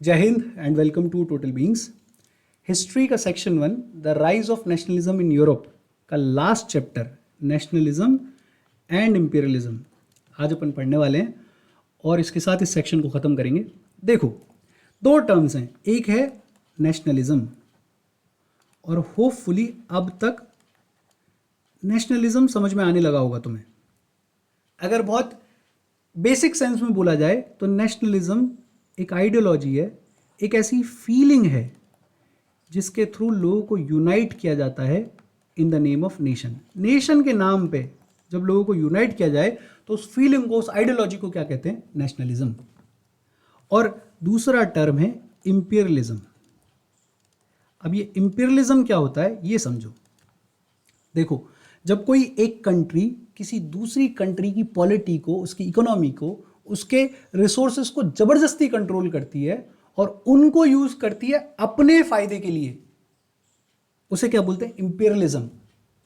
जय हिंद and welcome to total beings. History का section 1 the rise of nationalism in Europe का last chapter nationalism and imperialism आज अपन पढ़ने वाले हैं और इसके साथ इस सेक्शन को ख़त्म करेंगे। देखो, दो टर्म्स हैं, एक है नेशनलिज्म और होपफुली अब तक नेशनलिज्म समझ में आने लगा होगा तुम्हें। अगर बहुत बेसिक सेंस में बोला जाए तो नेशनलिज्म एक आइडियोलॉजी है, एक ऐसी फीलिंग है जिसके थ्रू लोगों को यूनाइट किया जाता है in the name of nation. Nation के नाम पे जब लोगों को यूनाइट किया जाए तो उस फीलिंग को, उस आइडियोलॉजी को क्या कहते हैं? नेशनलिज्म। और दूसरा टर्म है इंपीरियलिज्म। अब ये इंपीरियलिज्म क्या होता है ये समझो। देखो, जब कोई एक कंट्री किसी दूसरी कंट्री की पॉलिटी को, उसकी इकोनॉमी को, उसके रिसोर्सेस को जबरदस्ती कंट्रोल करती है और उनको यूज करती है अपने फायदे के लिए, उसे क्या बोलते हैं? इंपीरियलिज्म।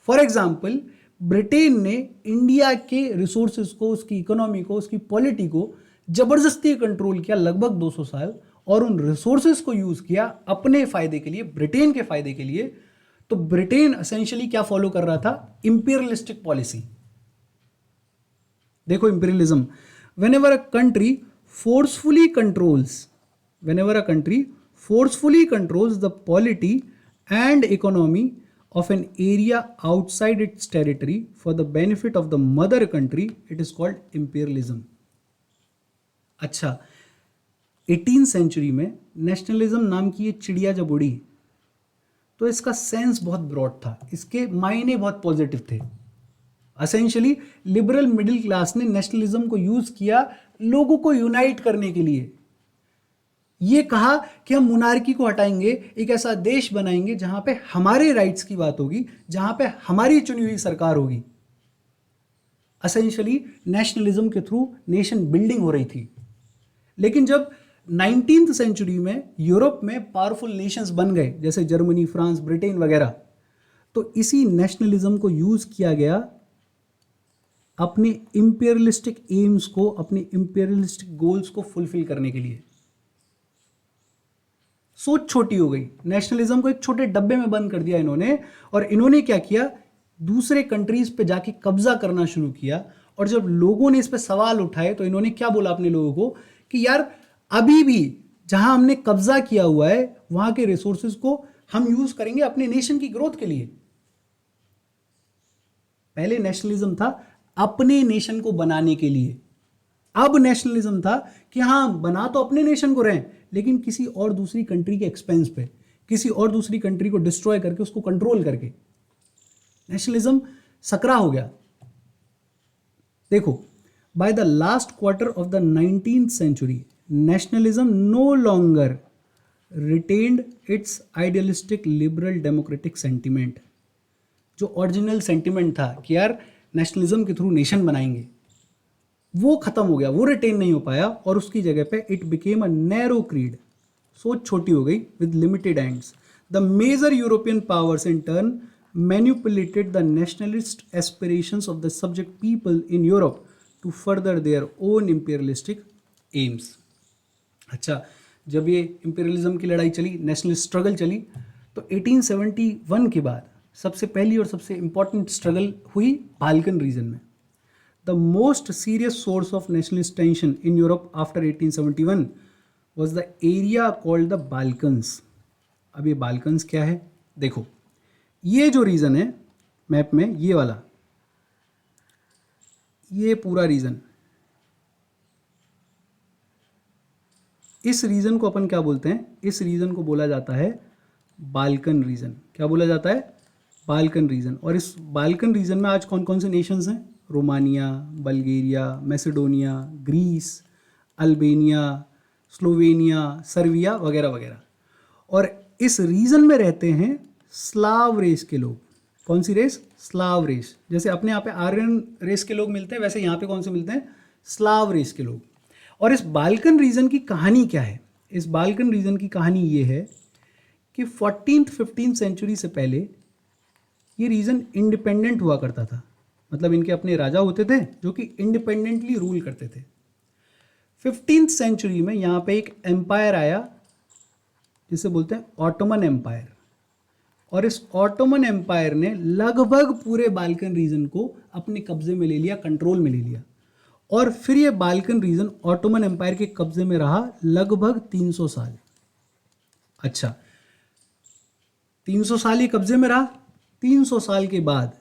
फॉर एग्जाम्पल, ब्रिटेन ने इंडिया के रिसोर्सेस को, उसकी इकोनॉमी को, उसकी पॉलिटी को जबरदस्ती कंट्रोल किया लगभग 200 साल और उन रिसोर्सेस को यूज किया अपने फायदे के लिए, ब्रिटेन के फायदे के लिए। तो ब्रिटेन एसेंशियली क्या फॉलो कर रहा था? Imperialistic policy. देखो, imperialism, whenever a country forcefully controls the polity and economy of an area outside its territory for the benefit of the mother country, it is called imperialism. अच्छा, 18th century में nationalism नाम की ये चिड़िया जब उड़ी तो इसका सेंस बहुत ब्रॉड था, इसके मायने बहुत पॉजिटिव थे। एसेंशियली लिबरल मिडिल क्लास ने नेशनलिज्म को यूज किया लोगों को यूनाइट करने के लिए। यह कहा कि हम मोनार्की को हटाएंगे, एक ऐसा देश बनाएंगे जहां पे हमारे राइट्स की बात होगी, जहां पे हमारी चुनी हुई सरकार होगी। एसेंशियली नेशनलिज्म के थ्रू नेशन बिल्डिंग हो रही थी। लेकिन जब 19th सेंचुरी में यूरोप में पावरफुल नेशंस बन गए, जैसे जर्मनी, फ्रांस, ब्रिटेन वगैरह, तो इसी नेशनलिज्म को यूज किया गया अपने इंपीरियलिस्टिक एम्स को, अपने इंपीरियलिस्टिक गोल्स को फुलफिल करने के लिए। सोच छोटी हो गई, नेशनलिज्म को एक छोटे डब्बे में बंद कर दिया इन्होंने, और इन्होंने क्या किया? दूसरे कंट्रीज पे जाके कब्जा करना शुरू किया। और जब लोगों ने इस पे सवाल उठाए तो इन्होंने क्या बोला अपने लोगों को कि यार, अभी भी जहां हमने कब्जा किया हुआ है वहां के रिसोर्सेज को हम यूज करेंगे अपने नेशन की ग्रोथ के लिए। पहले नेशनलिज्म था अपने नेशन को बनाने के लिए, अब नेशनलिज्म था कि हां, बना तो अपने नेशन को रहे लेकिन किसी और दूसरी कंट्री के एक्सपेंस पे, किसी और दूसरी कंट्री को डिस्ट्रॉय करके, उसको कंट्रोल करके नेशनलिज्म सकरा हो गया। देखो, by the last quarter of the 19th century nationalism no longer retained its idealistic liberal democratic sentiment. जो ओरिजिनल सेंटिमेंट था कि यार नेशनलिज्म के थ्रू नेशन बनाएंगे, वो खत्म हो गया, वो रिटेन नहीं हो पाया, और उसकी जगह पे it became a narrow creed. सोच छोटी हो गई with limited ends. The major European powers in turn manipulated the nationalist aspirations of the subject people in Europe to further their own imperialistic aims. अच्छा, जब ये इंपीरियलिज्म की लड़ाई चली, नेशनल स्ट्रगल चली, तो 1871 के बाद सबसे पहली और सबसे इंपॉर्टेंट स्ट्रगल हुई बाल्कन रीजन में। The most serious source of nationalist tension in Europe after 1871 was the area called the Balkans. अब ये बाल्कन्स क्या है? देखो, ये जो रीजन है मैप में, ये वाला, ये पूरा रीजन, इस रीजन को अपन क्या बोलते हैं? इस रीजन को बोला जाता है बाल्कन रीजन। क्या बोला जाता है? Balkan reason. और इस बाल्कन रीजन में आज कौन कौन से नेशंस हैं? Romania, Bulgaria, Macedonia, Greece, Albania, Slovenia, Serbia वगैरह वगैरह। और इस रीजन में रहते हैं स्लाव रेस के लोग। कौन सी रेस? Slav race. जैसे अपने यहाँ पे आर्यन रेस के लोग मिलते हैं, वैसे यहाँ पे कौन से मिलते हैं? स्लाव रेस के लोग। और इस बाल्कन रीजन की कहानी क्या है? इस बाल्कन रीजन की कहानी ये है कि 14th-15th सेंचुरी से पहले ये रीजन इंडिपेंडेंट हुआ करता था। मतलब इनके अपने राजा होते थे जो कि इंडिपेंडेंटली रूल करते थे। 15th सेंचुरी में यहाँ पे एक एम्पायर आया जिसे बोलते हैं ऑटोमन एम्पायर। और इस ऑटोमन एम्पायर ने लगभग पूरे बाल्कन रीजन को अपने कब्जे में ले लिया, कंट्रोल में ले लिया। और फिर ये बाल्कन रीजन ऑटोमन एम्पायर के कब्जे में रहा लगभग 300 साल। अच्छा, 300 साल ये कब्जे में रहा। 300 साल के बाद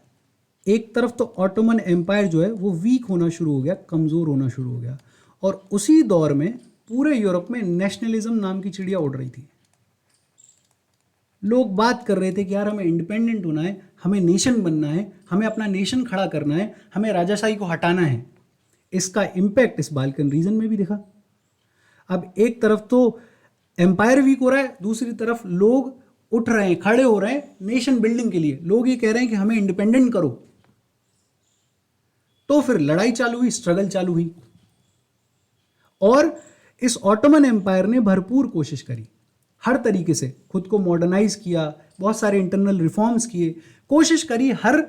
एक तरफ तो ऑटोमन एम्पायर जो है वो वीक होना शुरू हो गया, कमज़ोर होना शुरू हो गया। और उसी दौर में पूरे यूरोप में नेशनलिज्म नाम की चिड़िया उड़ रही थी। लोग बात कर रहे थे कि यार हमें इंडिपेंडेंट होना है, हमें नेशन बनना है, हमें अपना नेशन खड़ा करना है, हमें राजाशाही को हटाना है। इसका इम्पैक्ट इस बाल्कन रीजन में भी दिखा। अब एक तरफ तो एम्पायर वीक हो रहा है, दूसरी तरफ लोग उठ रहे हैं, खड़े हो रहे हैं नेशन बिल्डिंग के लिए। लोग ये कह रहे हैं कि हमें इंडिपेंडेंट करो। तो फिर लड़ाई चालू हुई, स्ट्रगल चालू हुई। और इस ऑटोमन एम्पायर ने भरपूर कोशिश करी, हर तरीके से खुद को मॉडर्नाइज किया, बहुत सारे इंटरनल रिफॉर्म्स किए, कोशिश करी हर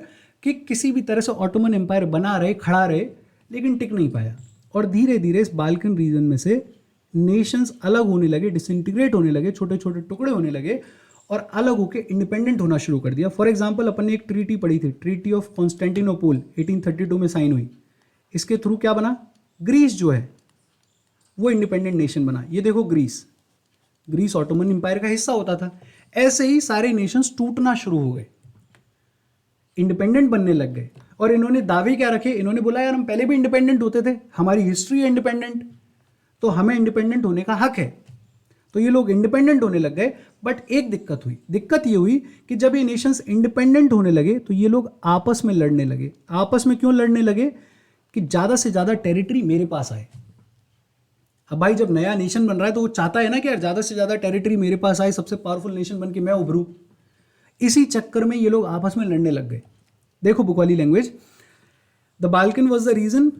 कि किसी भी तरह से ऑटोमन एम्पायर बना रहे, खड़ा रहे, लेकिन टिक नहीं पाया। और धीरे धीरे इस बाल्कन रीजन में से नेशंस अलग होने लगे, डिसइंटीग्रेट होने लगे, छोटे छोटे टुकड़े होने लगे और अलग होकर इंडिपेंडेंट होना शुरू कर दिया। फॉर एग्जाम्पल, अपन ने एक ट्रीटी पढ़ी थी, ट्रीटी ऑफ कॉन्स्टेंटिनोपल 1832 में साइन हुई। इसके थ्रू क्या बना? ग्रीस जो है वो इंडिपेंडेंट नेशन बना। ये देखो ग्रीस ऑटोमन एम्पायर का हिस्सा होता था। ऐसे ही सारे नेशंस टूटना शुरू हो गए, इंडिपेंडेंट बनने लग गए। और इन्होंने दावे क्या रखे? इन्होंने बोला यार हम पहले भी इंडिपेंडेंट होते थे, हमारी हिस्ट्री है इंडिपेंडेंट, तो हमें इंडिपेंडेंट होने का हक है। तो ये लोग इंडिपेंडेंट होने लग गए। बट एक दिक्कत हुई। दिक्कत ये हुई कि जब ये नेशंस इंडिपेंडेंट होने लगे तो ये लोग आपस में लड़ने लगे। आपस में क्यों लड़ने लगे? कि ज़्यादा से ज़्यादा टेरिटरी मेरे पास आए। अब भाई जब नया नेशन बन रहा है तो वो चाहता है ना कि यार ज़्यादा से ज़्यादा टेरिटरी मेरे पास आए, सबसे पावरफुल नेशन बन के मैं उभरूँ। इसी चक्कर में ये लोग आपस में लड़ने लग गए। देखो बुक वाली language, the Balkan was the region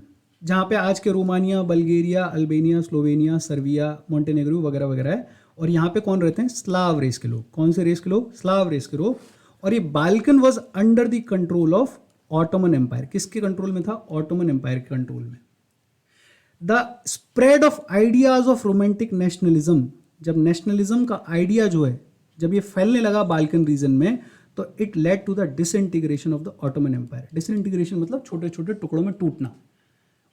जहाँ पे आज के Romania, Bulgaria, Albania, Slovenia, Serbia, Montenegro वगैरह वगैरह है। और यहाँ पे कौन रहते हैं? स्लाव रेस के लोग। कौन से रेस के लोग? स्लाव रेस के लोग। और ये Balkan was under the control of Ottoman empire. किसके कंट्रोल में था? ऑटोमन एम्पायर के कंट्रोल में। The spread of ideas of romantic nationalism, जब नेशनलिज्म का आइडिया जो है जब ये फैलने लगा बाल्कन रीजन में, तो it led to the disintegration of the Ottoman empire. Disintegration मतलब छोटे छोटे टुकड़ों में टूटना।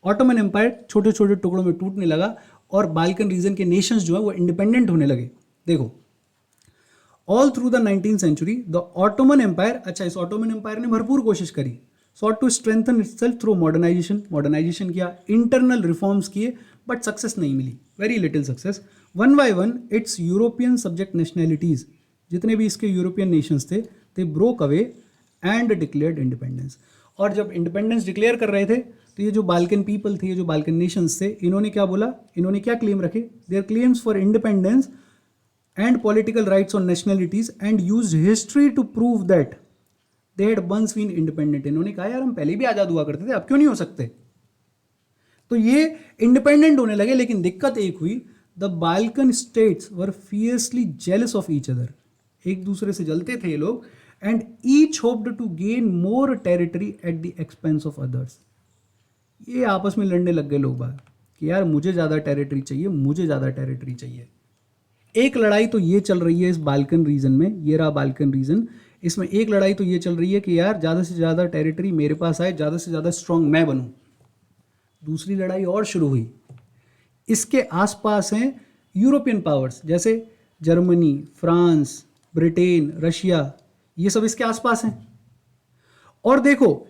ऑटोमन एम्पायर छोटे छोटे टुकड़ों में टूटने लगा और बाल्कन रीजन के नेशंस जो है वो इंडिपेंडेंट होने लगे। देखो, all through the 19th century the Ottoman empire, अच्छा इस ऑटोमन एम्पायर ने भरपूर कोशिश करी, sought to strengthen itself through modernisation किया, इंटरनल रिफॉर्म्स किए, बट सक्सेस नहीं मिली, very little success. One by one its European subject nationalities, जितने भी इसके यूरोपियन नेशंस थे, they broke away and declared independence. और जब इंडिपेंडेंस डिक्लेयर कर रहे थे तो ये जो बाल्कन पीपल थे, ये जो बाल्कन नेशंस थे, इन्होंने क्या बोला? इन्होंने क्या क्लेम रखे? Their claims for independence and political rights on nationalities and used history to prove that they had once been independent. इन्होंने कहा यार हम पहले भी आजाद हुआ करते थे, अब क्यों नहीं हो सकते? तो ये इंडिपेंडेंट होने लगे। लेकिन दिक्कत एक हुई, the Balkan states were fiercely jealous of each other. एक दूसरे से जलते थे ये लोग। And each hoped to gain more territory at the expense of others. ये आपस में लड़ने लग गए लोग बाग कि यार मुझे ज़्यादा टेरिटरी चाहिए, मुझे ज़्यादा टेरिटरी चाहिए। एक लड़ाई तो ये चल रही है इस बाल्कन रीजन में, ये रहा बाल्कन रीजन। इसमें एक लड़ाई तो ये चल रही है कि यार ज़्यादा से ज़्यादा टेरिटरी मेरे पास आए, ज़्यादा से ज़्यादा स्ट्रांग मैं बनूं। दूसरी लड़ाई और शुरू हुई। इसके आसपास हैं यूरोपियन पावर्स, जैसे जर्मनी, फ्रांस, ब्रिटेन, रशिया, ये सब इसके आसपास हैं। और देखो,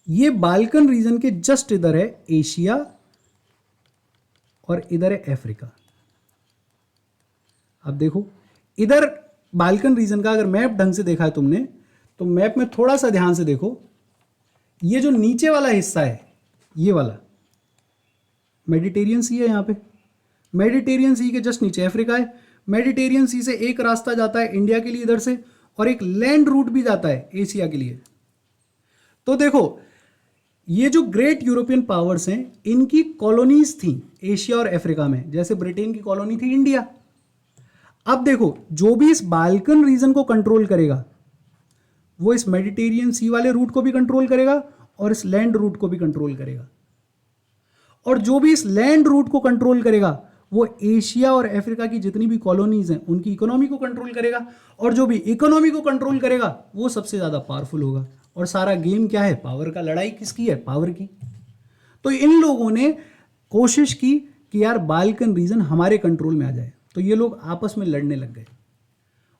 ये बाल्कन रीजन के जस्ट इधर है एशिया और इधर है अफ्रीका। अब देखो, इधर बाल्कन रीजन का अगर मैप ढंग से देखा है तुमने, तो मैप में थोड़ा सा ध्यान से देखो, ये जो नीचे वाला हिस्सा है, ये वाला मेडिटेरियन सी है। यहाँ पे मेडिटेरियन सी के जस्ट नीचे अफ्रीका है। मेडिटेरियन सी से एक रास्ता जाता है इंडिया के लिए इधर से, और एक लैंड रूट भी जाता है एशिया के लिए। तो देखो, ये जो ग्रेट यूरोपियन पावर्स हैं, इनकी कॉलोनीज थी एशिया और अफ्रीका में। जैसे ब्रिटेन की कॉलोनी थी इंडिया। अब देखो, जो भी इस बाल्कन रीजन को कंट्रोल करेगा वो इस मेडिटेरियन सी वाले रूट को भी कंट्रोल करेगा और इस लैंड रूट को भी कंट्रोल करेगा। और जो भी इस लैंड रूट को कंट्रोल करेगा वो एशिया और अफ्रीका की जितनी भी कॉलोनीज हैं उनकी इकोनॉमी को कंट्रोल करेगा, और जो भी इकोनॉमी को कंट्रोल करेगा वो सबसे ज़्यादा पावरफुल होगा। और सारा गेम क्या है? पावर का। लड़ाई किसकी है? पावर की। तो इन लोगों ने कोशिश की कि यार बाल्कन रीजन हमारे कंट्रोल में आ जाए, तो ये लोग आपस में लड़ने लग गए,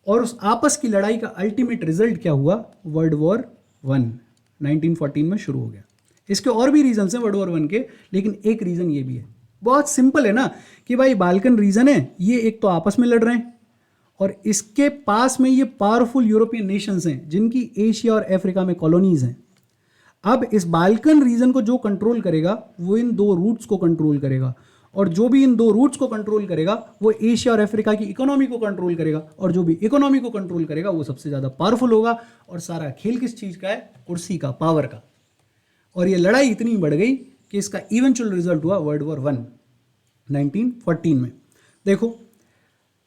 और उस आपस की लड़ाई का अल्टीमेट रिजल्ट क्या हुआ? वर्ल्ड वॉर 1 1914 में शुरू हो गया। इसके और भी रीजन हैं वर्ल्ड वॉर 1 के, लेकिन एक रीजन ये भी है, बहुत सिंपल है ना, कि भाई बाल्कन रीजन है, ये एक तो आपस में लड़ रहे हैं, और इसके पास में ये पावरफुल यूरोपियन नेशंस हैं जिनकी एशिया और अफ्रीका में कॉलोनीज हैं। अब इस बाल्कन रीजन को जो कंट्रोल करेगा वो इन दो रूट्स को कंट्रोल करेगा, और जो भी इन दो रूट्स को कंट्रोल करेगा वो एशिया और अफ्रीका की इकोनॉमी को कंट्रोल करेगा, और जो भी इकोनॉमी को कंट्रोल करेगा वो सबसे ज़्यादा पावरफुल होगा। और सारा खेल किस चीज़ का है? कुर्सी का, पावर का। और ये लड़ाई इतनी बढ़ गई कि इसका इवेंचुअल रिजल्ट हुआ वर्ल्ड वॉर 1 1914 में। देखो,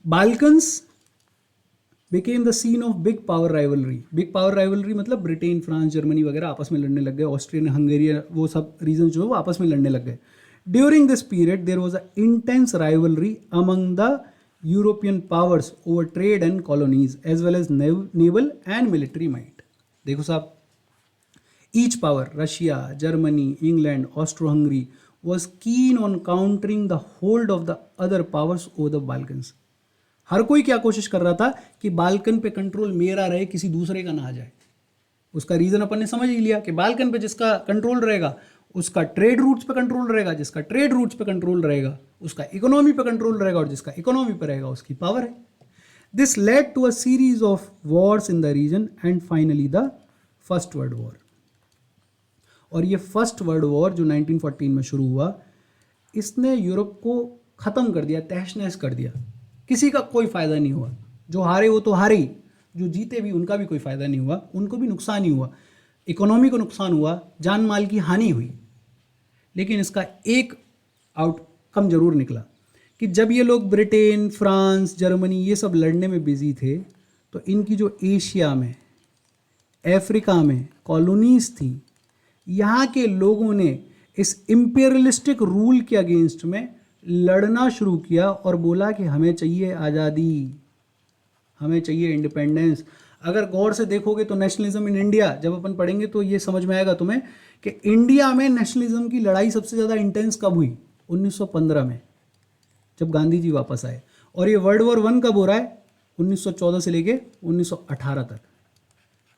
Balkans became the scene of big power rivalry. Big power rivalry मतलब ब्रिटेन, फ्रांस, जर्मनी वगैरह आपस में लड़ने लग गए, ऑस्ट्रिया, हंगेरी, वो सब रीजन जो है वो आपस में लड़ने लग गए। During this period there was a intense rivalry among the European powers over trade and colonies as well as naval and military might. देखो साहब, each power, Russia, Germany, England, Austro Hungary, was keen on countering the hold of the other powers over the Balkans. हर कोई क्या कोशिश कर रहा था कि Balkan पे कंट्रोल मेरा रहे, किसी दूसरे का ना आ जाए। उसका रीजन अपन ने समझ ही लिया कि बाल्कन पे जिसका कंट्रोल रहेगा उसका ट्रेड रूट्स पे कंट्रोल रहेगा, जिसका ट्रेड रूट्स पे कंट्रोल रहेगा उसका इकोनॉमी पे कंट्रोल रहेगा, और जिसका इकोनॉमी पे रहेगा उसकी पावर है। This led to a series of wars in the region and finally the first world war. और ये फर्स्ट वर्ल्ड वॉर जो 1914 में शुरू हुआ, इसने यूरोप को ख़त्म कर दिया, तहस नहस कर दिया। किसी का कोई फ़ायदा नहीं हुआ, जो हारे वो तो हारे ही, जो जीते भी उनका भी कोई फ़ायदा नहीं हुआ, उनको भी नुकसान ही हुआ, इकोनॉमी को नुकसान हुआ, जान माल की हानि हुई। लेकिन इसका एक आउटकम जरूर निकला कि जब ये लोग ब्रिटेन, फ्रांस, जर्मनी ये सब लड़ने में बिजी थे, तो इनकी जो एशिया में, अफ्रीका में कॉलोनीज थी, यहाँ के लोगों ने इस इम्पेरियलिस्टिक रूल के अगेंस्ट में लड़ना शुरू किया और बोला कि हमें चाहिए आज़ादी, हमें चाहिए इंडिपेंडेंस। अगर गौर से देखोगे तो नेशनलिज्म इन इंडिया जब अपन पढ़ेंगे तो ये समझ में आएगा तुम्हें कि इंडिया में नेशनलिज्म की लड़ाई सबसे ज़्यादा इंटेंस कब हुई? 1915 में, जब गांधी जी वापस आए। और ये वर्ल्ड वॉर 1 कब हो रहा है? 1914 से लेके 1918 तक।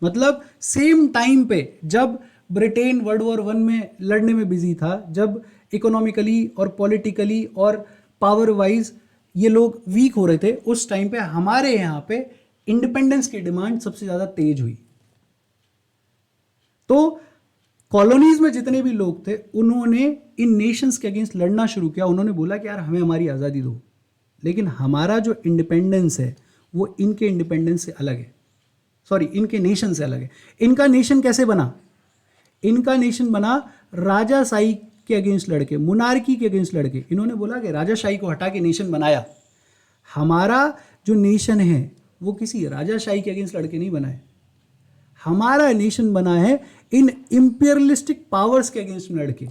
मतलब सेम टाइम पे जब ब्रिटेन वर्ल्ड वॉर 1 में लड़ने में बिजी था, जब इकोनॉमिकली और पॉलिटिकली और पावर वाइज ये लोग वीक हो रहे थे, उस टाइम पे हमारे यहाँ पे इंडिपेंडेंस की डिमांड सबसे ज़्यादा तेज हुई। तो कॉलोनीज में जितने भी लोग थे उन्होंने इन नेशंस के अगेंस्ट लड़ना शुरू किया। उन्होंने बोला कि यार हमें हमारी आज़ादी दो, लेकिन हमारा जो इंडिपेंडेंस है वो इनके इंडिपेंडेंस से अलग है, सॉरी इनके नेशन से अलग है। इनका नेशन कैसे बना? इनका नेशन बना राजाशाही के अगेंस्ट लड़के, मुनार्की के अगेंस्ट लड़के। इन्होंने बोला कि राजाशाही को हटा के नेशन बनाया। हमारा जो नेशन है वो किसी राजाशाही के अगेंस्ट लड़के नहीं बना है, हमारा नेशन बना है इन इंपीरियलिस्टिक पावर्स के अगेंस्ट में लड़के।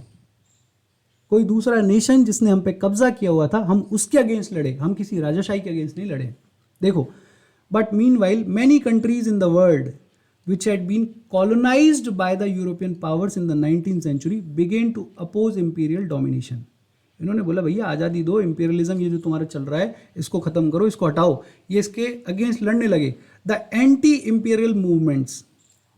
कोई दूसरा नेशन जिसने हम पे कब्जा किया हुआ था, हम उसके अगेंस्ट लड़े, हम किसी राजाशाही के अगेंस्ट नहीं लड़े। देखो, but meanwhile many countries in the world which had been colonized by the European powers in the 19th century began to oppose imperial domination. इन्होंने बोला भैया आज़ादी दो, इंपीरियलिज्म ये जो तुम्हारा चल रहा है इसको ख़त्म करो, इसको हटाओ। ये इसके अगेंस्ट लड़ने लगे। The anti imperial movements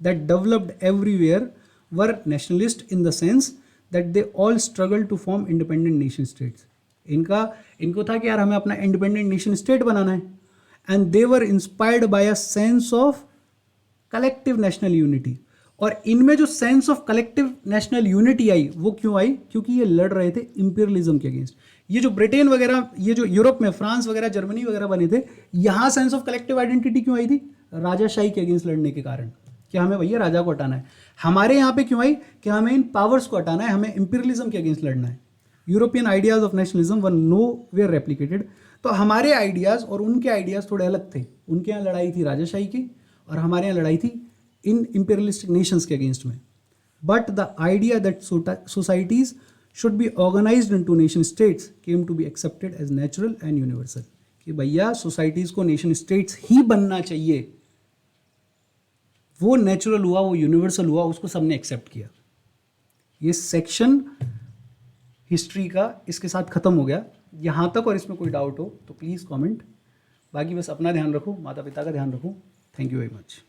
that developed everywhere were nationalist in the sense that they all struggle to form independent nation states. इनको था कि यार हमें अपना इंडिपेंडेंट नेशन स्टेट बनाना है, and they were inspired by a sense of collective national unity. और इनमें जो sense of collective national unity आई वो क्यों आई? क्योंकि ये लड़ रहे थे इंपीरियलिज्म के अगेंस्ट। ये जो ब्रिटेन वगैरह, ये जो यूरोप में फ्रांस वगैरह, जर्मनी वगैरह बने थे, यहाँ सेंस ऑफ कलेक्टिव आइडेंटिटी क्यों आई थी? राजाशाही के अगेंस्ट लड़ने के कारण, कि हमें भैया राजा को हटाना है। हमारे यहाँ पे क्यों आई? कि हमें इन पावर्स को हटाना है, हमें इंपीरियलिज्म के अगेंस्ट लड़ना है। European ideas of nationalism were nowhere replicated. तो हमारे आइडियाज़ और उनके आइडियाज़ थोड़े अलग थे। उनके यहाँ लड़ाई थी राजाशाही की और हमारे यहाँ लड़ाई थी इन imperialistic nations के अगेंस्ट में। But the idea that societies should be organised into nation states came to be accepted as natural and universal. कि भैया सोसाइटीज़ को नेशन स्टेट्स ही बनना चाहिए, वो नेचुरल हुआ, वो यूनिवर्सल हुआ, उसको सबने एक्सेप्ट किया। ये सेक्शन हिस्ट्री का इसके साथ ख़त्म हो गया। यहाँ तक और इसमें कोई डाउट हो तो प्लीज़ कमेंट। बाकी बस अपना ध्यान रखो, माता पिता का ध्यान रखो। Thank you very much.